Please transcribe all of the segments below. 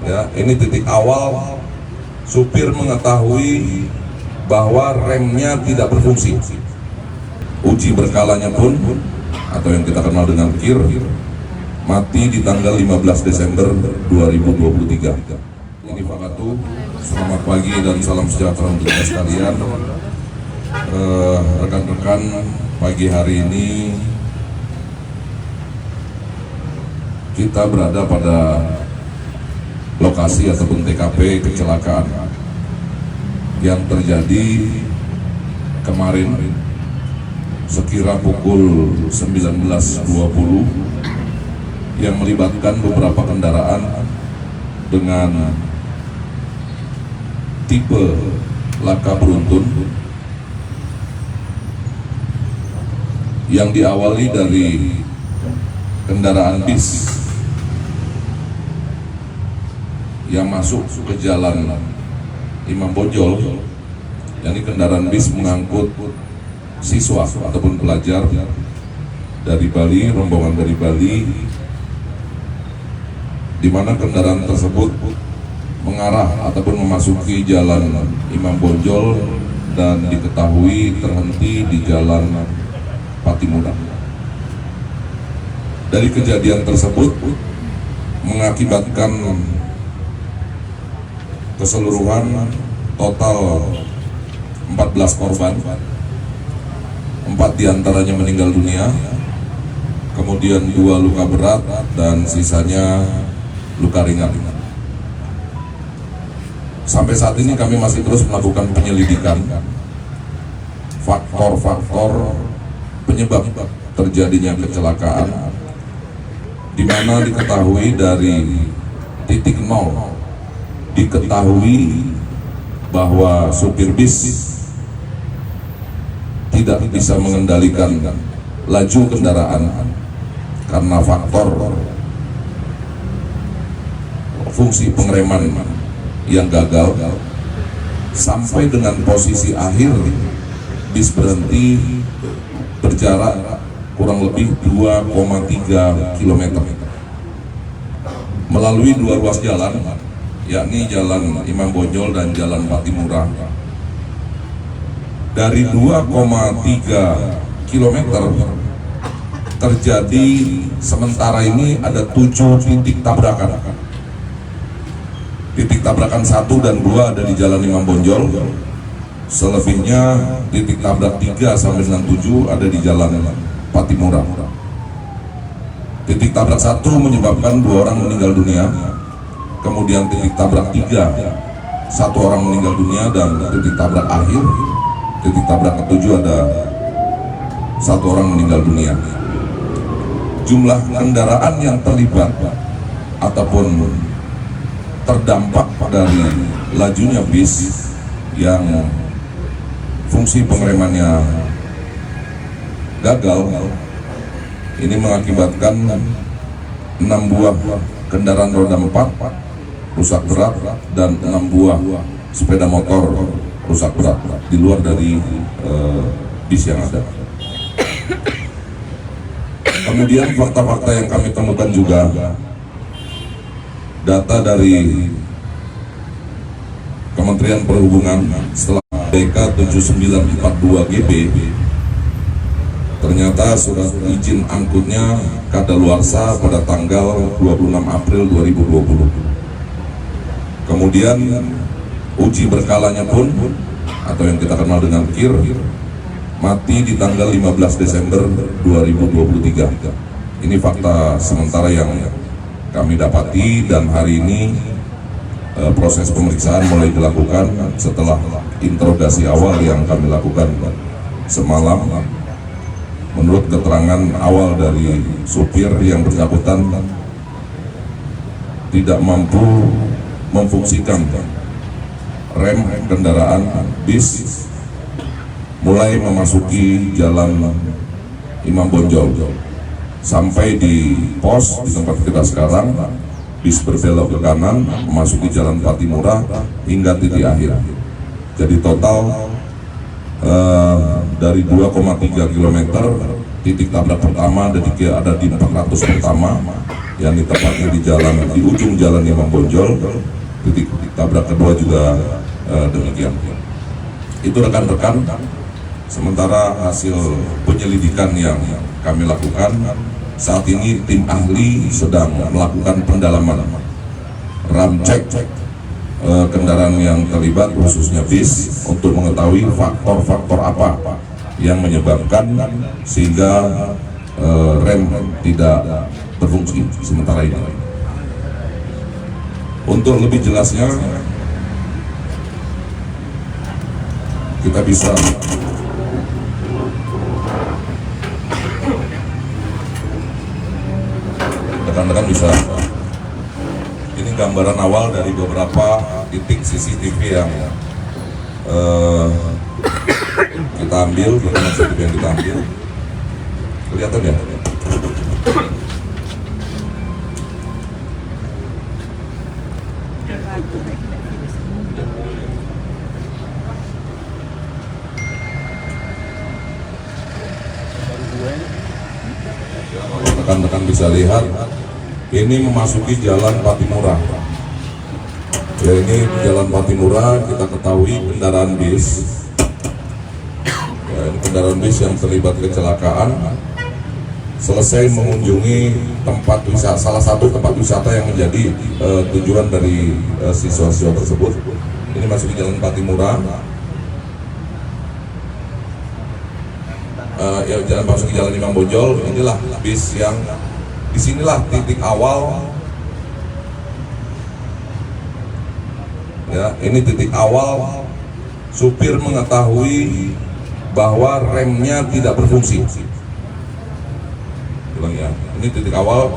Ya, ini titik awal supir mengetahui bahwa remnya tidak berfungsi. Uji berkalanya pun atau yang kita kenal dengan KIR mati di tanggal 15 Desember 2023. Ini Fakatu, selamat pagi dan salam sejahtera untuk kita sekalian. Rekan-rekan, pagi hari ini kita berada pada lokasi ataupun TKP kecelakaan yang terjadi kemarin sekira pukul 19.20 yang melibatkan beberapa kendaraan dengan tipe laka beruntun yang diawali dari kendaraan bis yang masuk ke jalan Imam Bonjol. Ini kendaraan bis mengangkut siswa ataupun pelajar dari Bali, rombongan dari Bali, di mana kendaraan tersebut mengarah ataupun memasuki jalan Imam Bonjol dan diketahui terhenti di jalan Patimura. Dari kejadian tersebut mengakibatkan keseluruhan total 14 korban, 4 diantaranya meninggal dunia, kemudian 2 luka berat dan sisanya luka ringan. Sampai saat ini kami masih terus melakukan penyelidikan faktor-faktor penyebab terjadinya kecelakaan, di mana diketahui dari titik nol diketahui bahwa supir bis tidak bisa mengendalikan laju kendaraan karena faktor fungsi pengereman yang gagal, sampai dengan posisi akhir bis berhenti berjarak kurang lebih 2,3 km melalui 2 ruas jalan, yakni jalan Imam Bonjol dan jalan Patimura. Dari 2,3 km terjadi sementara ini ada 7 titik tabrakan. Titik tabrakan 1 dan 2 ada di jalan Imam Bonjol. Selebihnya titik tabrak 3 sampai dengan 7 ada di jalan Patimura. Titik tabrak 1 menyebabkan 2 orang meninggal dunia. Kemudian titik tabrak 3, 1 orang meninggal dunia, dan titik tabrak akhir, titik tabrak ke-7 ada 1 orang meninggal dunia. Jumlah kendaraan yang terlibat ataupun terdampak dari lajunya bis yang fungsi pengeremannya gagal, ini mengakibatkan 6 buah kendaraan roda 4 rusak berat dan 6 buah sepeda motor rusak berat di luar dari bis yang ada. Kemudian fakta-fakta yang kami temukan juga, data dari Kementerian Perhubungan setelah BK 7942 GB, ternyata surat izin angkutnya kadaluarsa pada tanggal 26 April 2020. Kemudian uji berkalanya pun atau yang kita kenal dengan KIR mati di tanggal 15 Desember 2023. Ini fakta sementara yang kami dapati, dan hari ini proses pemeriksaan mulai dilakukan setelah interogasi awal yang kami lakukan semalam. Menurut keterangan awal dari supir yang bersangkutan, tidak mampu memfungsikan rem kendaraan bis mulai memasuki jalan Imam Bonjol sampai di pos di tempat kita sekarang. Bis berbelok ke kanan memasuki jalan Patimura hingga titik akhir. Jadi total dari 2,3 km titik tabrak pertama ada di 400 pertama, yang tepatnya di ujung jalan Imam Bonjol. Titik tabrak kedua juga demikian. Itu rekan-rekan, sementara hasil penyelidikan yang kami lakukan saat ini, tim ahli sedang melakukan pendalaman, ramcek kendaraan yang terlibat khususnya bis untuk mengetahui faktor-faktor apa yang menyebabkan sehingga rem tidak berfungsi sementara ini. Untuk lebih jelasnya kita bisa rekan-rekan bisa, ini gambaran awal dari beberapa titik CCTV yang kita ambil, CCTV yang kita ambil, kelihatan ya? Rekan-rekan bisa lihat, ini memasuki Jalan Patimura. Ya, ini Jalan Patimura, kita ketahui kendaraan bis. Ya, ini kendaraan bis yang terlibat kecelakaan. Selesai mengunjungi tempat wisata, salah satu tempat wisata yang menjadi tujuan dari siswa-siswa tersebut. Ini masuk di Jalan Patimura. Ya, jalan masuk ke Jalan Imam Bonjol. Inilah bis yang disinilah titik awal. Ya, ini titik awal supir mengetahui bahwa remnya tidak berfungsi. Ya, ini titik awal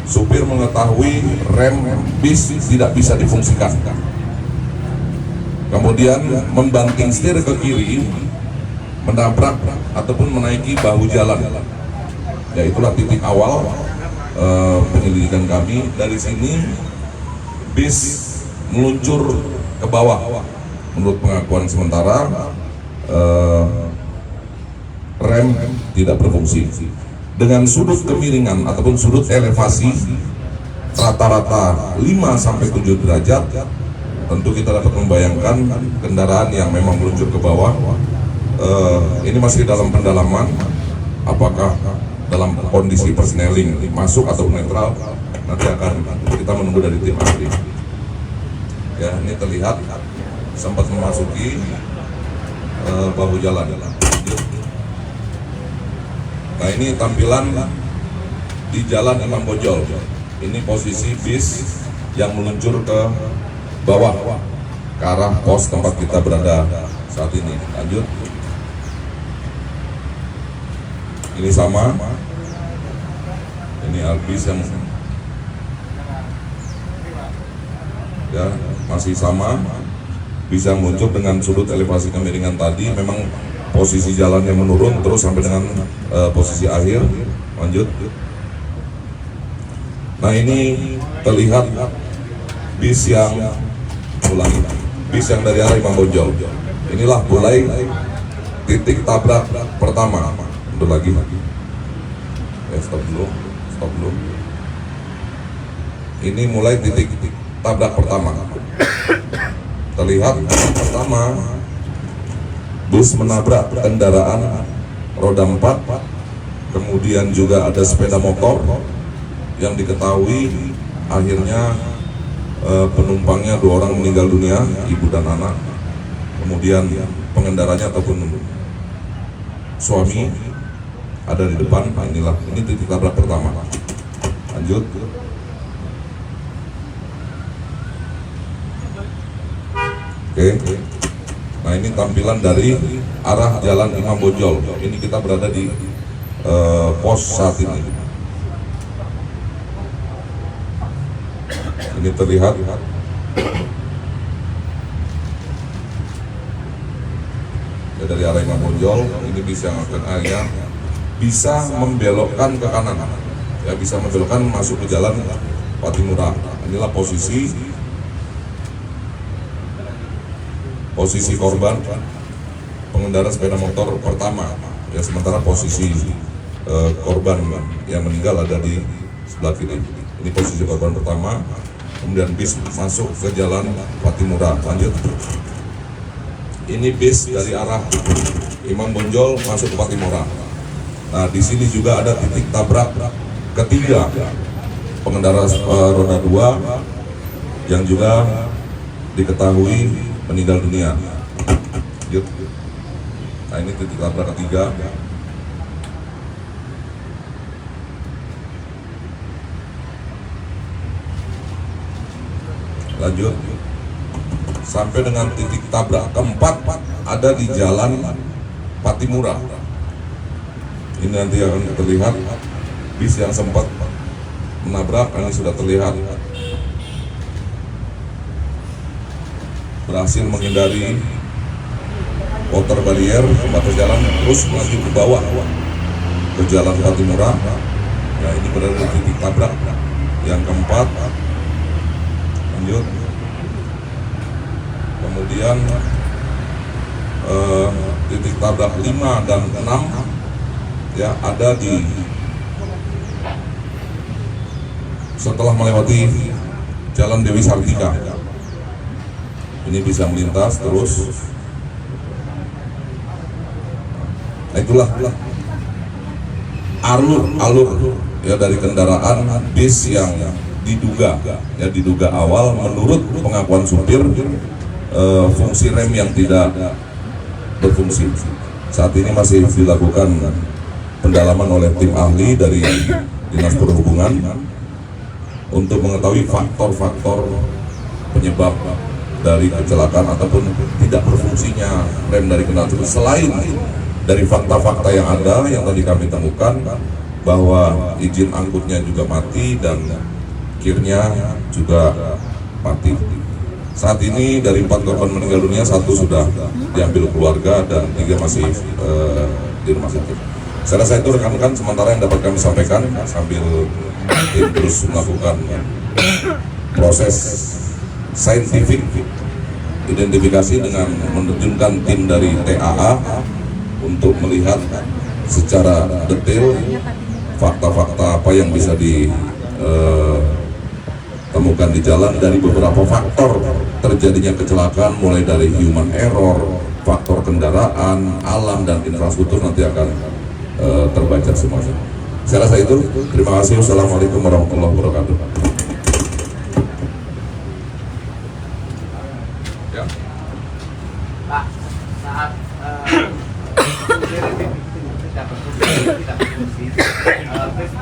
supir mengetahui rem bis tidak bisa difungsikan. Kemudian membanting setir ke kiri, menabrak ataupun menaiki bahu jalan. Ya, itulah titik awal penyelidikan kami. Dari sini bis meluncur ke bawah. Menurut pengakuan sementara rem tidak berfungsi. Dengan sudut kemiringan ataupun sudut elevasi rata-rata 5-7 derajat, tentu kita dapat membayangkan kendaraan yang memang meluncur ke bawah. Ini masih dalam pendalaman, apakah dalam kondisi persneling masuk atau netral, nanti akan kita menunggu dari tim ahli. Ya, ini terlihat sempat memasuki bahu jalan. Nah, ini tampilan di Jalan Imam Bonjol. Ini posisi bis yang meluncur ke bawah ke arah pos tempat kita berada saat ini. Lanjut. Ini sama. Ini bis yang ya masih sama, bisa muncul dengan sudut elevasi kemiringan tadi. Memang posisi jalannya menurun terus sampai dengan posisi akhir. Lanjut. Nah, ini terlihat bis yang dari arah Imam Bonjol. Inilah mulai titik tabrak pertama. Untuk lagi. Stop dulu. Ini mulai titik tabrak pertama. Terlihat pertama bus menabrak kendaraan roda 4, kemudian juga ada sepeda motor yang diketahui akhirnya penumpangnya 2 orang meninggal dunia, ibu dan anak. Kemudian pengendaranya ataupun suami ada di depan. Inilah, ini titik tabrak pertama. Lanjut. Oke. Nah, ini tampilan dari arah Jalan Imam Bonjol. Ini kita berada di pos saat ini. Ini terlihat ya, dari arah Imam Bonjol. Ini bisa membelokkan ke kanan. Ya, bisa membelokkan masuk ke Jalan Patimura. Inilah posisi korban, pengendara sepeda motor pertama. Ya, sementara posisi korban yang meninggal ada di sebelah kiri. Ini posisi korban pertama. Kemudian bis masuk ke jalan Patimura. Lanjut. Ini bis dari arah Imam Bonjol masuk ke Patimura. Nah, di sini juga ada titik tabrak ketiga pengendara roda 2 yang juga diketahui meninggal dunia. Lanjut. Nah, ini titik tabrak ketiga. Lanjut sampai dengan titik tabrak keempat ada di jalan Patimura. Ini nanti akan terlihat bis yang sempat menabrak, ini sudah terlihat berhasil menghindari water barrier pembatas jalan, terus melaju ke bawah ke jalan Patimura. Ya, ini berada di titik tabrak yang keempat. Lanjut. Kemudian titik tabrak 5 dan 6 ya ada di setelah melewati jalan Dewi Sartika. Ini bisa melintas terus. Nah, itulah alur ya dari kendaraan bis yang diduga awal menurut pengakuan supir fungsi rem yang tidak berfungsi. Saat ini masih dilakukan pendalaman oleh tim ahli dari Dinas Perhubungan untuk mengetahui faktor-faktor penyebab dari kecelakaan ataupun tidak berfungsinya rem dari kendaraan tersebut. Selain dari fakta-fakta yang ada yang tadi kami temukan bahwa izin angkutnya juga mati dan kirnya juga mati. Saat ini dari 4 korban meninggal dunia, 1 sudah diambil keluarga dan 3 masih di rumah sakit. Saya rasa itu rekan-rekan sementara yang dapat kami sampaikan sambil tim terus melakukan proses saintifik identifikasi dengan menerjunkan tim dari TAA untuk melihat secara detail fakta-fakta apa yang bisa temukan di jalan dari beberapa faktor terjadinya kecelakaan, mulai dari human error, faktor kendaraan, alam dan infrastruktur nanti akan terbaca semuanya. Saya rasa itu. Terima kasih. Wassalamualaikum warahmatullahi wabarakatuh. Ya. Pak, saat tidak berfungsi, terus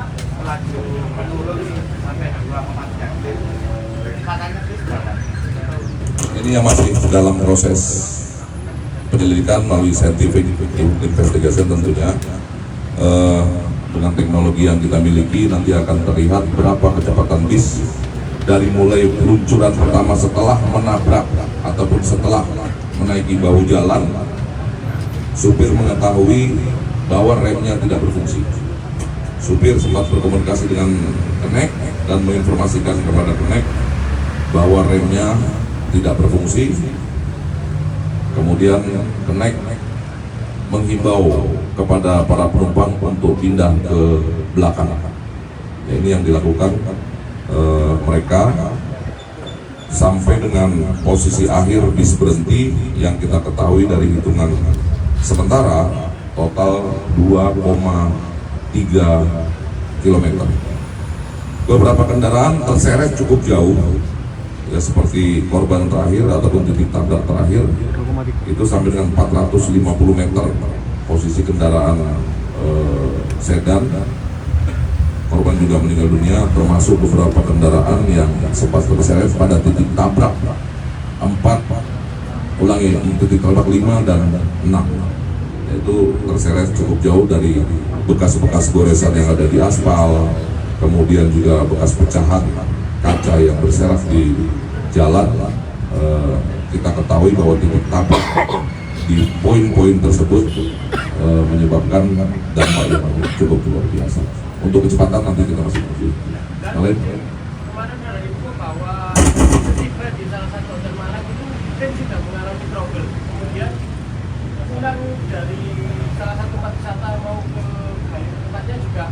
melaju menurun sampai 2,4 jam. Katanya Ini yang masih dalam proses penyelidikan melalui scientific investigation tentunya. Dengan teknologi yang kita miliki nanti akan terlihat berapa kecepatan bis dari mulai peluncuran pertama setelah menabrak ataupun setelah menaiki bahu jalan. Supir mengetahui bahwa remnya tidak berfungsi. Supir sempat berkomunikasi dengan kenek dan menginformasikan kepada kenek bahwa remnya tidak berfungsi. Kemudian kenek menghimbau kepada para penumpang untuk pindah ke belakang. Ya, ini yang dilakukan mereka sampai dengan posisi akhir bis berhenti yang kita ketahui dari hitungan sementara total 2,3 km. Beberapa kendaraan terseret cukup jauh, ya seperti korban terakhir ataupun titik tabrak terakhir itu sampai dengan 450 meter posisi kendaraan sedan. Korban juga meninggal dunia, termasuk beberapa kendaraan yang sempat terseret pada titik tabrak 5 dan 6, yaitu terseret cukup jauh dari bekas-bekas goresan yang ada di aspal, kemudian juga bekas pecahan kaca yang berserak di jalan. Kita ketahui bahwa titik tabrak di poin-poin tersebut menyebabkan dampak yang cukup luar biasa. Untuk kecepatan nanti kita masih berjuang. kemarin ada info bahwa tiba di salah satu hotel Malang itu tim sudah mengalami trouble. Kemudian pulang dari salah satu tempat wisata mau ke tempatnya juga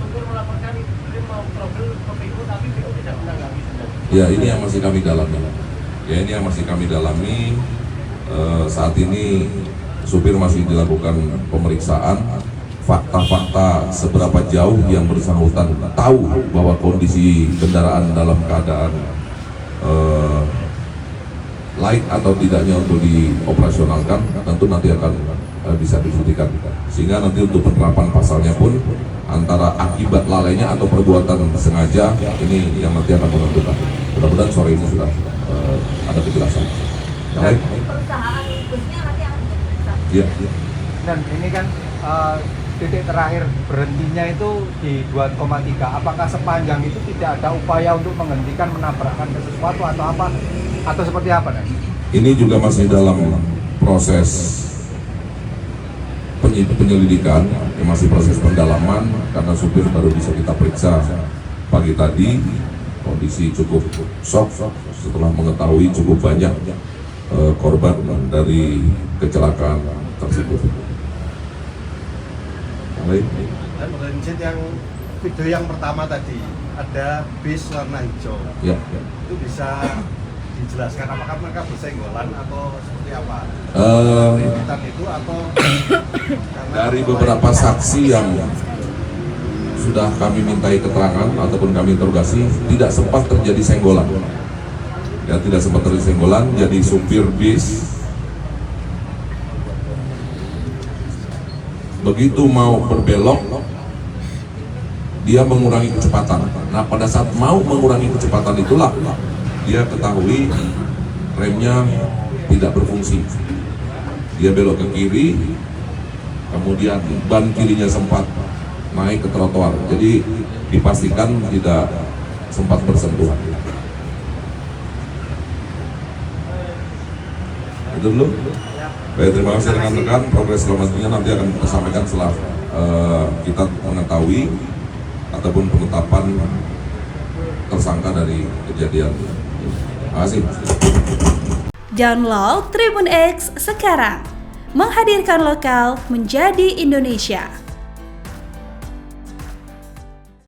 supir melaporkan tim mau trouble. Ya, ini yang masih kami dalami. Saat ini supir masih dilakukan pemeriksaan. Fakta-fakta seberapa jauh yang bersangkutan tahu bahwa kondisi kendaraan dalam keadaan layak atau tidaknya untuk dioperasionalkan, tentu nanti akan bisa dibuktikan. Sehingga nanti untuk penerapan pasalnya pun antara akibat lalainya atau perbuatan sengaja ini yang nanti akan menentukan. Mudah-mudahan sore ini sudah ada kejelasan. Baik. Perusahaan busnya nanti akan diperiksa. Iya. Dan ini kan titik terakhir berhentinya itu di 2,3. Apakah sepanjang itu tidak ada upaya untuk menghentikan, menabrakkan ke sesuatu atau apa? Atau seperti apa, Nek? Ini juga masih dalam proses penyelidikan, masih proses pendalaman karena supir baru bisa kita periksa pagi tadi. Kondisi cukup shock setelah mengetahui cukup banyak korban dari kecelakaan tersebut. Baik. Dan prinsip yang video yang pertama tadi ada bis warna hijau, Ya. itu bisa dijelaskan apakah mereka bersenggolan atau seperti apa? Hitam itu atau Dari beberapa saksi yang sudah kami mintai keterangan ataupun kami interogasi, tidak sempat terjadi senggolan. Ya, tidak sempat terjadi senggolan. Jadi supir bis begitu mau berbelok, dia mengurangi kecepatan. Nah, pada saat mau mengurangi kecepatan itulah dia ketahui remnya tidak berfungsi. Dia belok ke kiri, kemudian ban kirinya sempat naik ke trotoar. Jadi dipastikan tidak sempat bersentuhan. Itu dulu. Baik, terima kasih rekan-rekan. Progres selanjutnya nanti akan kita sampaikan setelah kita mengetahui ataupun penetapan tersangka dari kejadian. Terima kasih. Download Tribun X sekarang, menghadirkan lokal menjadi Indonesia.